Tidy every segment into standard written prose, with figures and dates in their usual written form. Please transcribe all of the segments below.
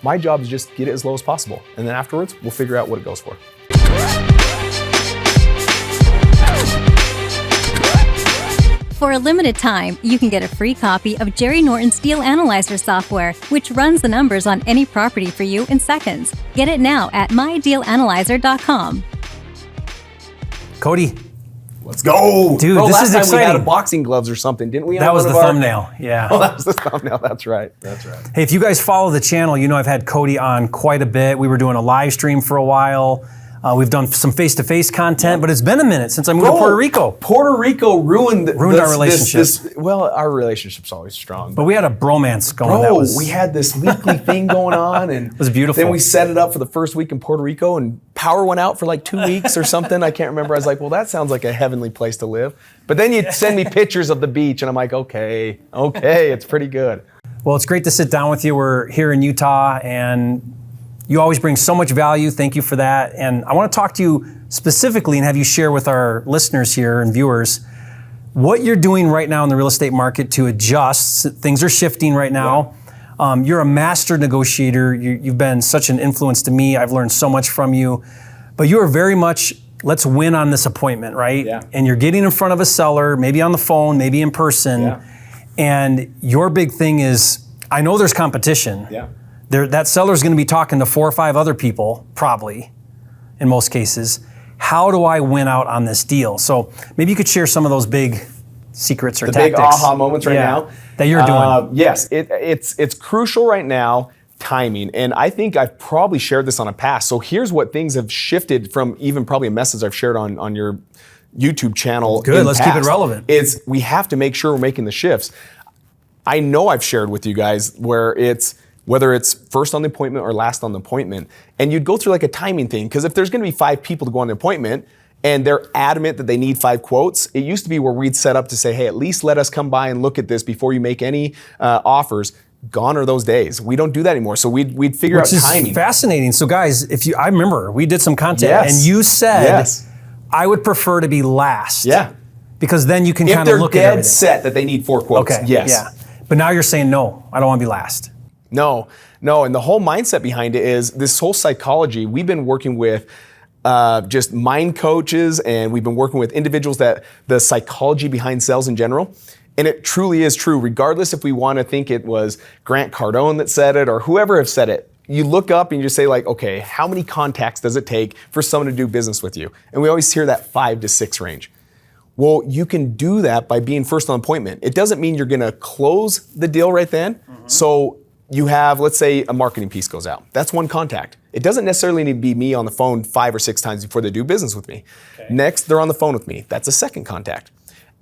My job is just get it as low as possible. And then afterwards, we'll figure out what it goes for. For a limited time, you can get a free copy of Jerry Norton's Deal Analyzer software, which runs the numbers on any property for you in seconds. Get it now at mydealanalyzer.com. Cody, let's go. Dude, Bro, this last is time exciting. we had boxing gloves or something, didn't we? That was the thumbnail, yeah. Oh, that was the thumbnail, that's right. Hey, if you guys follow the channel, you know I've had Cody on quite a bit. We were doing a live stream for a while. We've done some face-to-face content, but it's been a minute since I moved to Puerto Rico. Puerto Rico ruined our relationship. Well, our relationship's always strong. But we had a bromance going. Bro, we had this weekly thing going on, and it was beautiful. Then we set it up for the first week in Puerto Rico, and power went out for like 2 weeks or something. I can't remember. I was like, well, that sounds like a heavenly place to live. But then you'd send me pictures of the beach, and I'm like, okay, it's pretty good. Well, it's great to sit down with you. We're here in Utah, and you always bring so much value. Thank you for that. And I want to talk to you specifically and have you share with our listeners here and viewers what you're doing right now in the real estate market to adjust. Things are shifting right now. Yeah. You're a master negotiator. You've been such an influence to me. I've learned so much from you. But you are very much, let's win on this appointment, right? Yeah. And you're getting in front of a seller, maybe on the phone, maybe in person. Yeah. And your big thing is, I know there's competition. Yeah. That seller's going to be talking to 4 or 5 other people, probably, in most cases. How do I win out on this deal? So maybe you could share some of those big secrets or tactics. The big aha moments right now. That you're doing. Yes, it's crucial right now, timing. And I think I've probably shared this on a past. So here's what things have shifted from even probably a message I've shared on your YouTube channel. Good, let's keep it relevant. Is we have to make sure we're making the shifts. I know I've shared with you guys whether it's first on the appointment or last on the appointment, and you'd go through like a timing thing, because if there's gonna be 5 people to go on the appointment, and they're adamant that they need 5 quotes, it used to be where we'd set up to say, hey, at least let us come by and look at this before you make any offers. Gone are those days. We don't do that anymore, so we'd figure out timing. Which is fascinating. So guys, I remember we did some content, and you said, I would prefer to be last. Yeah. Because then you can kind of look at everything. If they're dead set that they need 4 quotes, okay. yes. Yeah. But now you're saying, no, I don't want to be last. No, and the whole mindset behind it is this whole psychology. We've been working with just mind coaches, and we've been working with individuals that the psychology behind sales in general. And it truly is true, regardless if we want to think it was Grant Cardone that said it or whoever have said it. You look up and you just say like, okay, how many contacts does it take for someone to do business with you? And we always hear that 5 to 6 range. Well, you can do that by being first on appointment. It doesn't mean you're gonna close the deal right then. Mm-hmm. So you have, let's say a marketing piece goes out. That's 1 contact. It doesn't necessarily need to be me on the phone 5 or 6 times before they do business with me. Okay. Next, they're on the phone with me. That's a 2nd contact.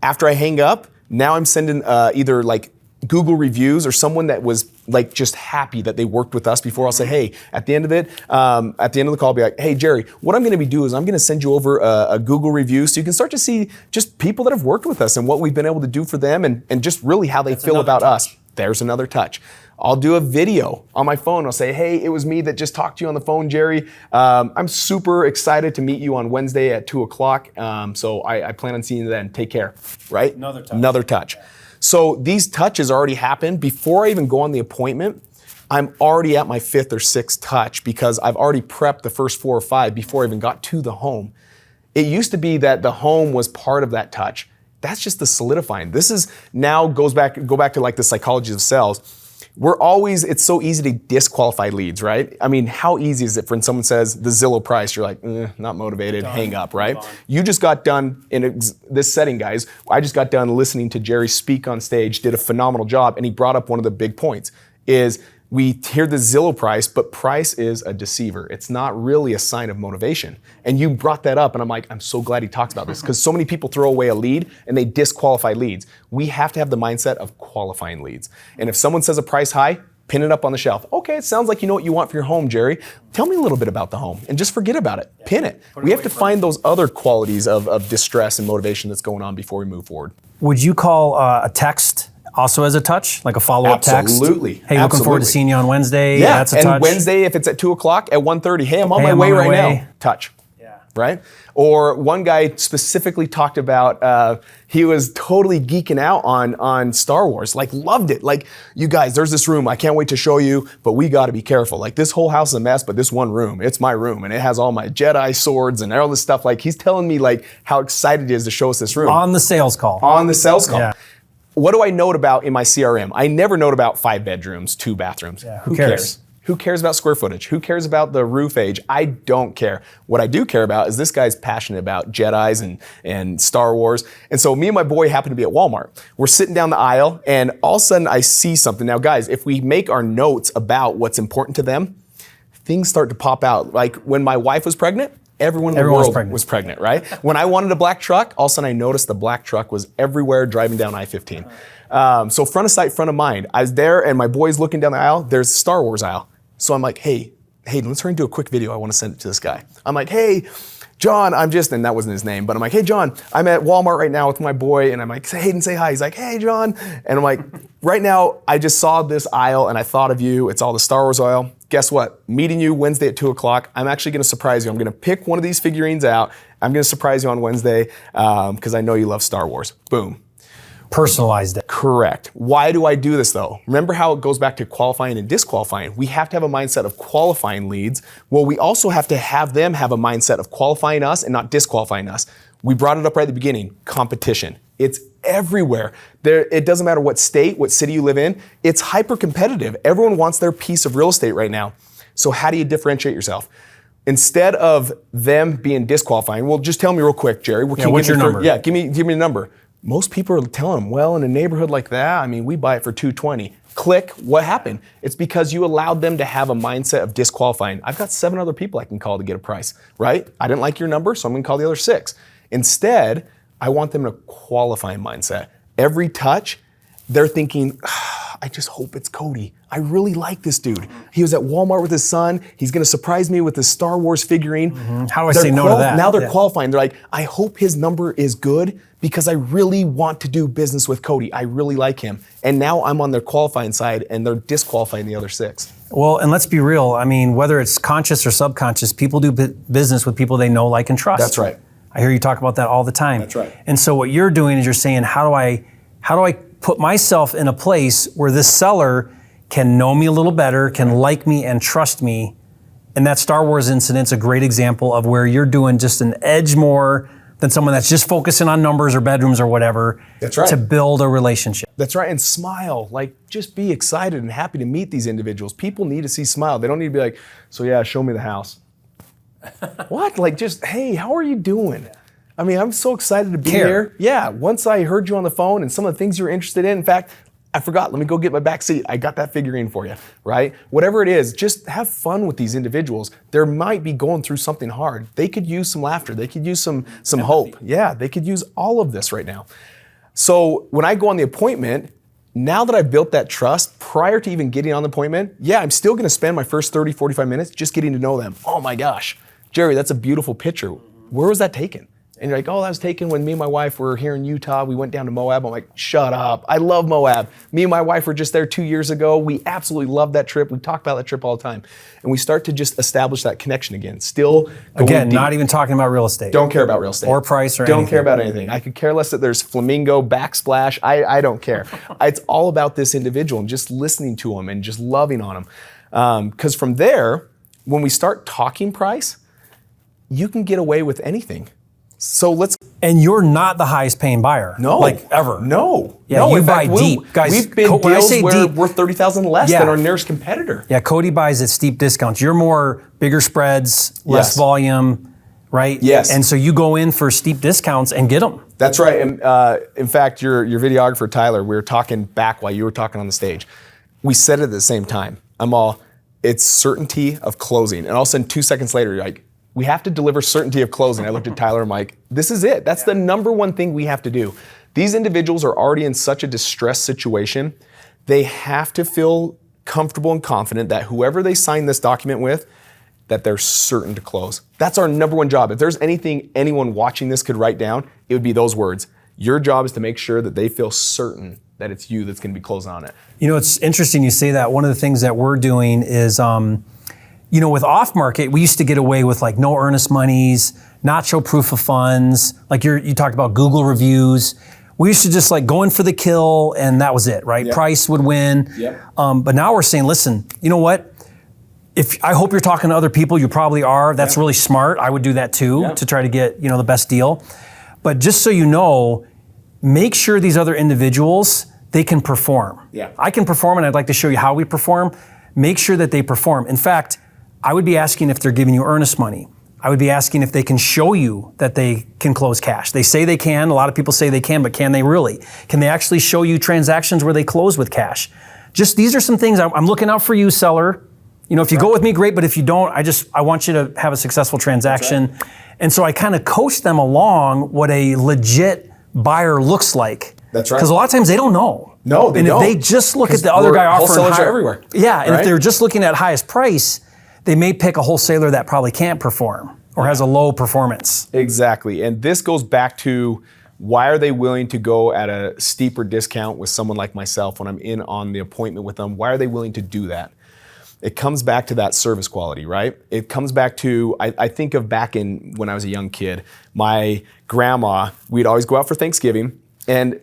After I hang up, now I'm sending either like Google reviews or someone that was like just happy that they worked with us before. I'll say, hey, at the end of it, at the end of the call, I'll be like, hey, Jerry, what I'm gonna be doing is I'm gonna send you over a Google review so you can start to see just people that have worked with us and what we've been able to do for them and just really how they feel about us. There's another touch. I'll do a video on my phone. I'll say, hey, it was me that just talked to you on the phone, Jerry. I'm super excited to meet you on Wednesday at 2 o'clock. So I plan on seeing you then. Take care, right? Another touch. So these touches already happened. Before I even go on the appointment, I'm already at my 5th or 6th touch because I've already prepped the first 4 or 5 before I even got to the home. It used to be that the home was part of that touch. That's just the solidifying. This is now go back to like the psychology of sales. It's so easy to disqualify leads, right? I mean, how easy is it when someone says the Zillow price, you're like, not motivated, hang up, right? You just got done in this setting, guys. I just got done listening to Jerry speak on stage, did a phenomenal job, and he brought up one of the big points is we hear the Zillow price, but price is a deceiver. It's not really a sign of motivation. And you brought that up, and I'm like, I'm so glad he talks about this because so many people throw away a lead and they disqualify leads. We have to have the mindset of qualifying leads. And if someone says a price high, pin it up on the shelf. Okay, it sounds like you know what you want for your home, Jerry. Tell me a little bit about the home and just forget about it. Pin it. We have to find those other qualities of distress and motivation that's going on before we move forward. Would you call a text also as a touch, like a follow-up text? Absolutely. Hey, looking forward to seeing you on Wednesday. Yeah, that's a touch. And Wednesday, if it's at 2 o'clock, at 1:30, hey, I'm on my way right now. Touch. Yeah. right? Or one guy specifically talked about, he was totally geeking out on Star Wars, like loved it. Like, you guys, there's this room, I can't wait to show you, but we gotta be careful. Like, this whole house is a mess, but this one room, it's my room, and it has all my Jedi swords and all this stuff. Like, he's telling me like how excited he is to show us this room. On the sales call. On the sales call. Yeah. What do I note about in my CRM? I never note about 5 bedrooms, 2 bathrooms. Yeah, who cares? Who cares about square footage? Who cares about the roof age? I don't care. What I do care about is this guy's passionate about Jedis and Star Wars. And so me and my boy happen to be at Walmart. We're sitting down the aisle, and all of a sudden I see something. Now guys, if we make our notes about what's important to them, things start to pop out. Like when my wife was pregnant, everyone in the world was pregnant, right? When I wanted a black truck, all of a sudden I noticed the black truck was everywhere driving down I-15. So front of sight, front of mind. I was there and my boy's looking down the aisle, there's the Star Wars aisle. So I'm like, hey, let's hurry and do a quick video. I want to send it to this guy. I'm like, hey, John, and that wasn't his name, but I'm like, hey, John, I'm at Walmart right now with my boy, and I'm like, say Hayden, say hi. He's like, hey, John. And I'm like, right now, I just saw this aisle, and I thought of you. It's all the Star Wars aisle. Guess what? Meeting you Wednesday at 2 o'clock. I'm actually going to surprise you. I'm going to pick one of these figurines out. I'm going to surprise you on Wednesday because I know you love Star Wars. Boom. Personalized it. Correct. Why do I do this though? Remember how it goes back to qualifying and disqualifying. We have to have a mindset of qualifying leads. Well, we also have to have them have a mindset of qualifying us and not disqualifying us. We brought it up right at the beginning, competition. It's everywhere. It doesn't matter what state, what city you live in, it's hyper competitive. Everyone wants their piece of real estate right now. So how do you differentiate yourself? Instead of them being disqualifying, well, just tell me real quick, Jerry. What's your number? Yeah, give me a number. Most people are telling them, well, in a neighborhood like that, I mean, we buy it for $220. Click, what happened? It's because you allowed them to have a mindset of disqualifying. I've got 7 other people I can call to get a price, right? I didn't like your number, so I'm gonna call the other 6. Instead, I want them to qualify mindset. Every touch, they're thinking, I just hope it's Cody. I really like this dude. He was at Walmart with his son. He's gonna surprise me with his Star Wars figurine. Mm-hmm. How do I say no to that? Now they're qualifying. They're like, I hope his number is good because I really want to do business with Cody. I really like him. And now I'm on their qualifying side and they're disqualifying the other 6. Well, and let's be real. I mean, whether it's conscious or subconscious, people do business with people they know, like, and trust. That's right. I hear you talk about that all the time. That's right. And so what you're doing is you're saying, how do I put myself in a place where this seller can know me a little better, can like me and trust me? And that Star Wars incident's a great example of where you're doing just an edge more than someone that's just focusing on numbers or bedrooms or whatever. That's right. To build a relationship. That's right, and smile. Like, just be excited and happy to meet these individuals. People need to see smile. They don't need to be like, so yeah, show me the house. What? Like, just, hey, how are you doing? I mean, I'm so excited to be here. Yeah, once I heard you on the phone and some of the things you're interested in fact, I forgot, let me go get my back seat. I got that figurine for you, right? Whatever it is, just have fun with these individuals. They might be going through something hard. They could use some laughter. They could use some hope. Yeah, they could use all of this right now. So when I go on the appointment, now that I've built that trust prior to even getting on the appointment, yeah, I'm still gonna spend my first 30, 45 minutes just getting to know them. Oh my gosh, Jerry, that's a beautiful picture. Where was that taken? And you're like, oh, that was taken when me and my wife were here in Utah. We went down to Moab. I'm like, shut up. I love Moab. Me and my wife were just there 2 years ago. We absolutely love that trip. We talk about that trip all the time. And we start to just establish that connection again. Still again, not even talking about real estate. Don't care about real estate. Or price or anything. Don't care about anything. I could care less that there's flamingo backsplash. I don't care. It's all about this individual and just listening to them and just loving on them. Because from there, when we start talking price, you can get away with anything. So and you're not the highest paying buyer. No. Like ever. No. Yeah, no, you buy deep. Guys, we've been deals where we're $30,000 less than our nearest competitor. Yeah, Cody buys at steep discounts. You're more bigger spreads, less volume, right? Yes. And so you go in for steep discounts and get them. That's right. And in fact, your videographer, Tyler, we were talking back while you were talking on the stage. We said it at the same time. It's certainty of closing. And all of a sudden, 2 seconds later, you're like, we have to deliver certainty of closing. I looked at Tyler, I'm like, this is it. That's the number one thing we have to do. These individuals are already in such a distressed situation. They have to feel comfortable and confident that whoever they sign this document with, that they're certain to close. That's our number one job. If there's anything anyone watching this could write down, it would be those words. Your job is to make sure that they feel certain that it's you that's gonna be closing on it. You know, it's interesting you say that. One of the things that we're doing is, with off market, we used to get away with like no earnest monies, not show proof of funds. Like you talked about Google reviews. We used to just like go in for the kill and that was it, right? Yep. Price would win. Yep. But now we're saying, listen, you know what? I hope you're talking to other people, you probably are. That's really smart. I would do that too to try to get, the best deal. But just so you know, make sure these other individuals, they can perform. Yeah. I can perform and I'd like to show you how we perform. Make sure that they perform. In fact, I would be asking if they're giving you earnest money. I would be asking if they can show you that they can close cash. They say they can. A lot of people say they can, but can they really? Can they actually show you transactions where they close with cash? Just these are some things I'm looking out for you, seller. If you go with me, great, but if you don't, I want you to have a successful transaction. Right. And so I kind of coach them along what a legit buyer looks like. That's right. Because a lot of times they don't know. No, they don't. And if they just look at the other guy offering wholesalers are everywhere. Yeah, and right? if they're just looking at highest price, they may pick a wholesaler that probably can't perform or has a low performance. Exactly. And this goes back to why are they willing to go at a steeper discount with someone like myself when I'm in on the appointment with them? Why are they willing to do that? It comes back to that service quality, right? It comes back to, I think of back in when I was a young kid, my grandma, we'd always go out for Thanksgiving, and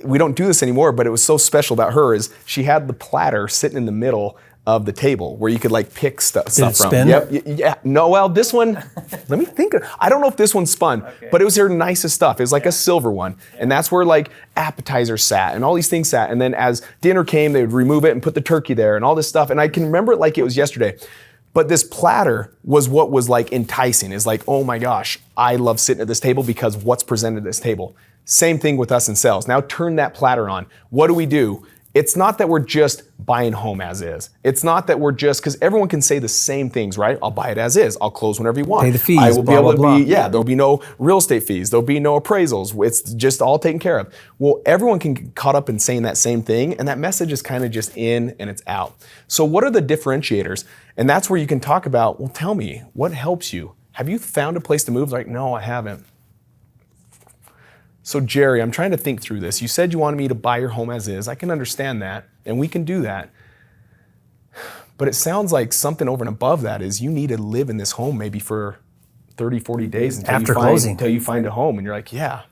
we don't do this anymore, but it was so special about her is she had the platter sitting in the middle of the table where you could like pick stuff Did it from. Spin? Yep. Yeah. No, well, this one, let me think. I don't know if this one spun, but it was her nicest stuff. It was like a silver one. And that's where like appetizers sat and all these things sat. And then as dinner came, they would remove it and put the turkey there and all this stuff. And I can remember it like it was yesterday. But this platter was what was like enticing. It's like, oh my gosh, I love sitting at this table because what's presented at this table. Same thing with us in sales. Now turn that platter on. What do? It's not that we're just buying home as is. It's not that we're just, because everyone can say the same things, right? I'll buy it as is. I'll close whenever you want. Pay the fees, I will blah, be able blah, to be, blah. there'll be no real estate fees. There'll be no appraisals. It's just all taken care of. Well, everyone can get caught up in saying that same thing, and that message is kind of just in and it's out. So what are the differentiators? And that's where you can talk about, well, tell me, what helps you? Have you found a place to move? Like, no, I haven't. So Jerry, I'm trying to think through this. You said you wanted me to buy your home as is. I can understand that, and we can do that. But it sounds like something over and above that is you need to live in this home maybe for 30, 40 days until you find a home. And you're like, yeah.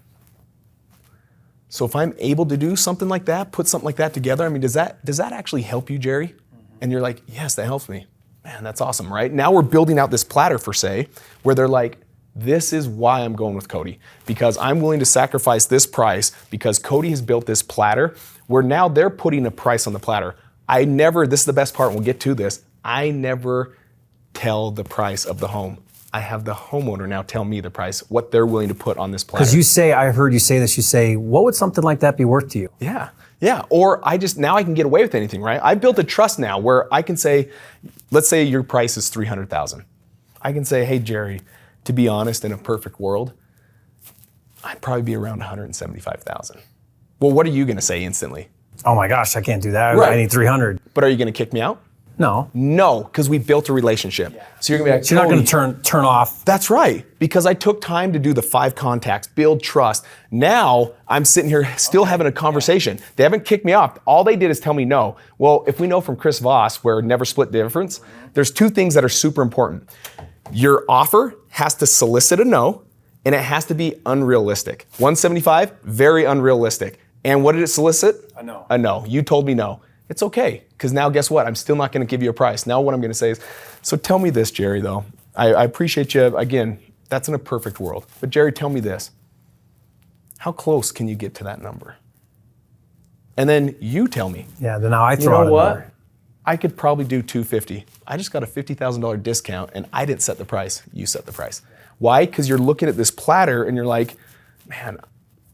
So if I'm able to do something like that, put something like that together, I mean, does that actually help you, Jerry? Mm-hmm. And you're like, yes, that helps me. Man, that's awesome, right? Now we're building out this platter for say, where they're like, this is why I'm going with Cody, because I'm willing to sacrifice this price because Cody has built this platter where now they're putting a price on the platter. This is the best part, we'll get to this, I never tell the price of the home. I have the homeowner now tell me the price, what they're willing to put on this platter. Because I heard you say this, you say, what would something like that be worth to you? Yeah. Or now I can get away with anything, right? I built a trust now where I can say, let's say your price is $300,000. I can say, hey, Jerry, to be honest, in a perfect world, I'd probably be around $175,000. Well, what are you going to say instantly? Oh my gosh, I can't do that. Right. I need 300. But are you going to kick me out? No. No, because we built a relationship. Yeah. So you're going to be like, so you're not going to turn off. That's right, because I took time to do the 5 contacts, build trust. Now I'm sitting here still having a conversation. Yeah. They haven't kicked me off. All they did is tell me no. Well, if we know from Chris Voss, where never split difference, there's 2 things that are super important. Your offer has to solicit a no, and it has to be unrealistic. 175, very unrealistic. And what did it solicit? A no. A no. You told me no. It's okay, because now guess what? I'm still not going to give you a price. Now what I'm going to say is, so tell me this, Jerry, though. I appreciate you. Again, that's in a perfect world. But Jerry, tell me this. How close can you get to that number? And then you tell me. Yeah, then now I throw out a number. I could probably do $250. I just got a $50,000 discount, and I didn't set the price. You set the price. Why? Because you're looking at this platter, and you're like, man,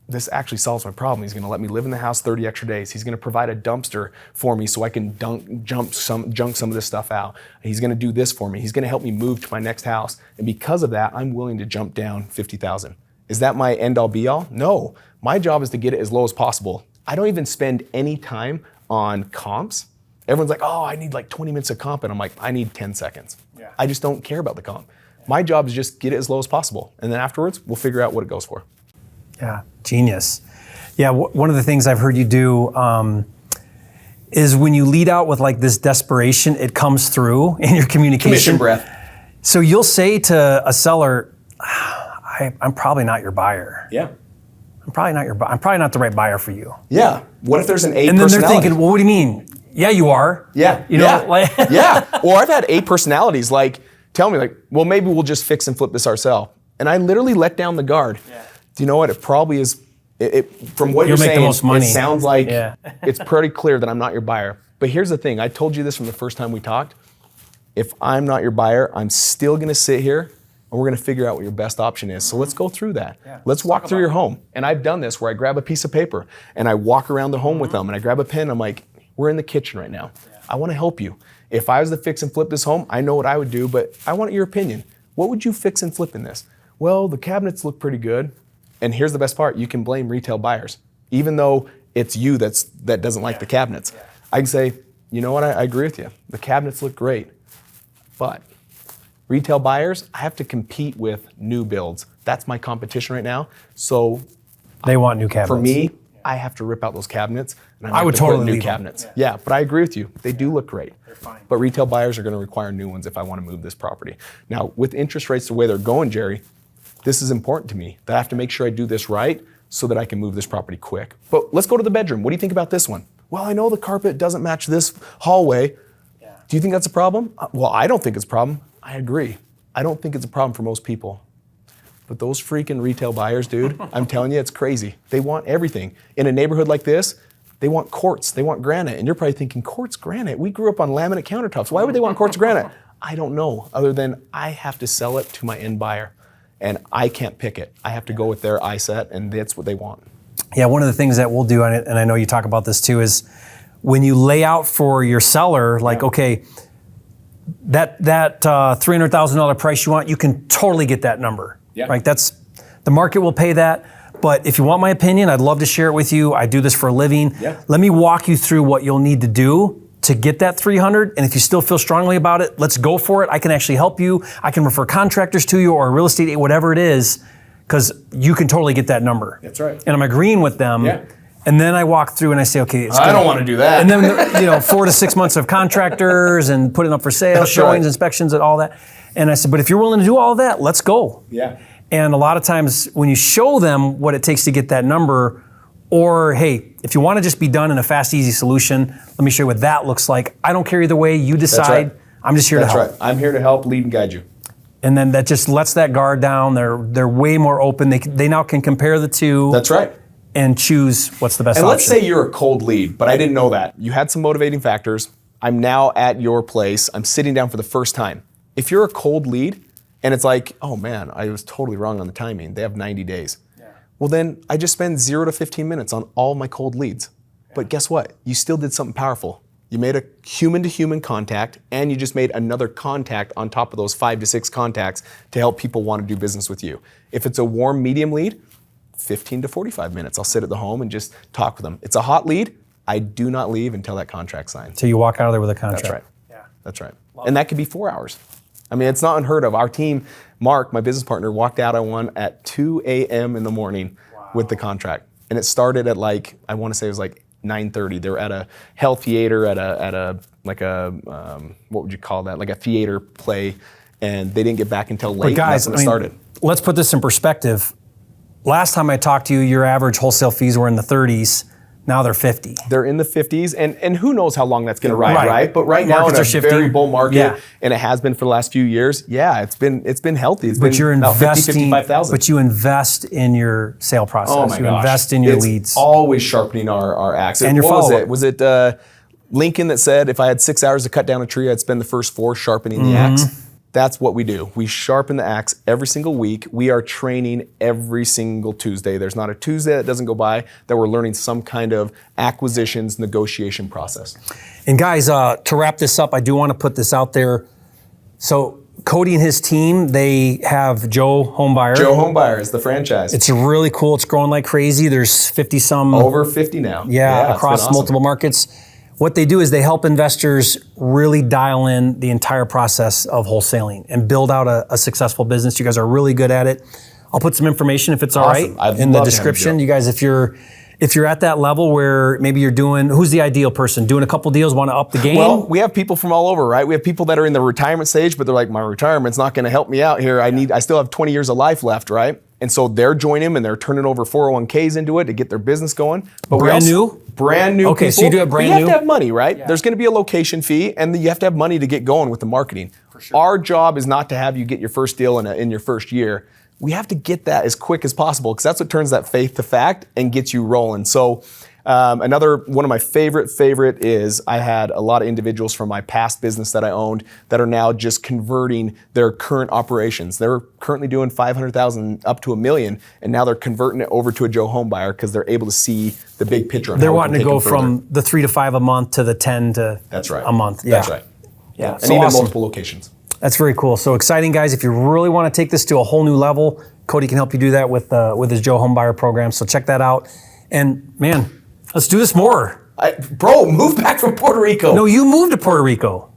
this actually solves my problem. He's going to let me live in the house 30 extra days. He's going to provide a dumpster for me so I can junk some of this stuff out. He's going to do this for me. He's going to help me move to my next house. And because of that, I'm willing to jump down $50,000. Is that my end all be all? No. My job is to get it as low as possible. I don't even spend any time on comps. Everyone's like, oh, I need like 20 minutes of comp. And I'm like, I need 10 seconds. Yeah. I just don't care about the comp. My job is just get it as low as possible. And then afterwards, we'll figure out what it goes for. Yeah, genius. Yeah, one of the things I've heard you do is when you lead out with like this desperation, it comes through in your communication. Commission breath. So you'll say to a seller, I'm probably not your buyer. Yeah. I'm probably not the right buyer for you. Yeah. What if there's an A And then personality? they're thinking, well, what do you mean? Yeah, you are. Yeah. You know, like yeah. Or I've had A personalities like tell me like, well, maybe we'll just fix and flip this ourselves. And I literally let down the guard. Yeah. Do you know what? It probably is. From what you're make saying, the most money. It sounds like it's pretty clear that I'm not your buyer. But here's the thing. I told you this from the first time we talked. If I'm not your buyer, I'm still going to sit here and we're going to figure out what your best option is. So let's go through that. Yeah, let's walk through your home. And I've done this where I grab a piece of paper and I walk around the home with them and I grab a pen. I'm like, we're in the kitchen right now. Yeah. I want to help you. If I was to fix and flip this home, I know what I would do, but I want your opinion. What would you fix and flip in this? Well, the cabinets look pretty good. And here's the best part, you can blame retail buyers. Even though it's you that doesn't like the cabinets. Yeah. I can say, you know what, I agree with you. The cabinets look great, but retail buyers, I have to compete with new builds. That's my competition right now. So they want new cabinets. For me, I have to rip out those cabinets and I would totally put new leave cabinets. them. Yeah, but I agree with you. They do look great. They're fine. But retail buyers are going to require new ones if I want to move this property. Now, with interest rates the way they're going, Jerry, this is important to me, that I have to make sure I do this right so that I can move this property quick. But let's go to the bedroom. What do you think about this one? Well, I know the carpet doesn't match this hallway. Yeah. Do you think that's a problem? Well, I don't think it's a problem. I agree. I don't think it's a problem for most people. But those freaking retail buyers, dude, I'm telling you, it's crazy. They want everything. In a neighborhood like this, they want quartz, they want granite. And you're probably thinking, quartz, granite? We grew up on laminate countertops. Why would they want quartz, granite? I don't know, other than I have to sell it to my end buyer. And I can't pick it. I have to go with their eye set, and that's what they want. Yeah, one of the things that we'll do, and I know you talk about this too, is when you lay out for your seller, like, okay, that $300,000 price you want, you can totally get that number. Yeah. Right? That's the market will pay that. But if you want my opinion, I'd love to share it with you. I do this for a living. Yeah. Let me walk you through what you'll need to do to get that 300, and if you still feel strongly about it, let's go for it. I can actually help you. I can refer contractors to you or real estate, whatever it is, because you can totally get that number. That's right. And I'm agreeing with them. Yeah. And then I walk through and I say, okay, I don't want to do that. And then 4 to 6 months of contractors and putting up for sale, showings, inspections, and all that. And I said, but if you're willing to do all that, let's go. Yeah. And a lot of times when you show them what it takes to get that number, or, hey, if you want to just be done in a fast, easy solution, let me show you what that looks like. I don't care either way. You decide. Right. I'm just here to help. That's right. I'm here to help, lead, and guide you. And then that just lets that guard down. They're way more open. They now can compare the two. That's right. And choose what's the best option. And let's say you're a cold lead, but I didn't know that. You had some motivating factors. I'm now at your place. I'm sitting down for the first time. If you're a cold lead, and it's like, oh man, I was totally wrong on the timing. They have 90 days. Well, then I just spend 0 to 15 minutes on all my cold leads. Yeah. But guess what? You still did something powerful. You made a human-to-human contact, and you just made another contact on top of those 5 to 6 contacts to help people want to do business with you. If it's a warm, medium lead, 15 to 45 minutes. I'll sit at the home and just talk with them. It's a hot lead. I do not leave until that contract's signed. So you walk out of there with a contract. That's right. Yeah. That's right. And that could be 4 hours. I mean, it's not unheard of. Our team, Mark, my business partner, walked out on one at 2 a.m. in the morning with the contract. And it started at I want to say it was 9:30. They were at a health theater what would you call that? Like a theater play. And they didn't get back until late. But guys, and that's when it started. Let's put this in perspective. Last time I talked to you, your average wholesale fees were in the 30s. Now they're 50. They're in the 50s, and who knows how long that's going to ride, right? But right now in a very bull market, and it has been for the last few years, it's been healthy. It's been about 50, 55,000. But you invest in your sale process. Oh my you gosh. Invest in your leads. Always sharpening our axe. And your follow-up. Was it Lincoln that said if I had 6 hours to cut down a tree, I'd spend the first 4 sharpening the axe? That's what we do. We sharpen the axe every single week. We are training every single Tuesday. There's not a Tuesday that doesn't go by that we're learning some kind of acquisitions negotiation process. And guys, to wrap this up, I do want to put this out there. So Cody and his team, they have JoeHomeBuyer. JoeHomeBuyer is the franchise. It's really cool. It's growing like crazy. There's 50 some. Over 50 now. Yeah, across awesome. Multiple markets. What they do is they help investors really dial in the entire process of wholesaling and build out a successful business. You guys are really good at it. I'll put some information if it's all right in the description. You guys, if you're if you're at that level where maybe you're doing, who's the ideal person? Doing a couple deals, want to up the game? Well, we have people from all over, right? We have people that are in the retirement stage, but they're like, my retirement's not going to help me out here. I still have 20 years of life left, right? And so they're joining and they're turning over 401ks into it to get their business going. But brand new? Brand new Okay, people. so you do have brand new? You have to have money, right? Yeah. There's going to be a location fee, and you have to have money to get going with the marketing. For sure. Our job is not to have you get your first deal in your first year. We have to get that as quick as possible because that's what turns that faith to fact and gets you rolling. So another one of my favorite is I had a lot of individuals from my past business that I owned that are now just converting their current operations. They're currently doing $500,000 up to $1 million, and now they're converting it over to a JoeHomeBuyer because they're able to see the big picture. They're wanting to go from the 3 to 5 a month to the 10 to That's right. a month. Yeah. That's right. Yeah, and so even awesome. multiple locations. That's very cool. So exciting, guys. If you really want to take this to a whole new level, Cody can help you do that with his JoeHomeBuyer program. So check that out. And man, let's do this more. Bro, move back from Puerto Rico. No, you moved to Puerto Rico.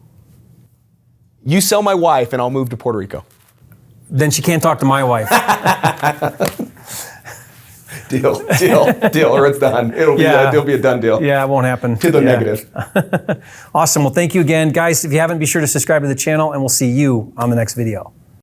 You sell my wife and I'll move to Puerto Rico. Then she can't talk to my wife. Deal, or it's done. It'll be a done deal. Yeah, it won't happen. To the negative. Awesome. Well, thank you again. Guys, if you haven't, be sure to subscribe to the channel, and we'll see you on the next video.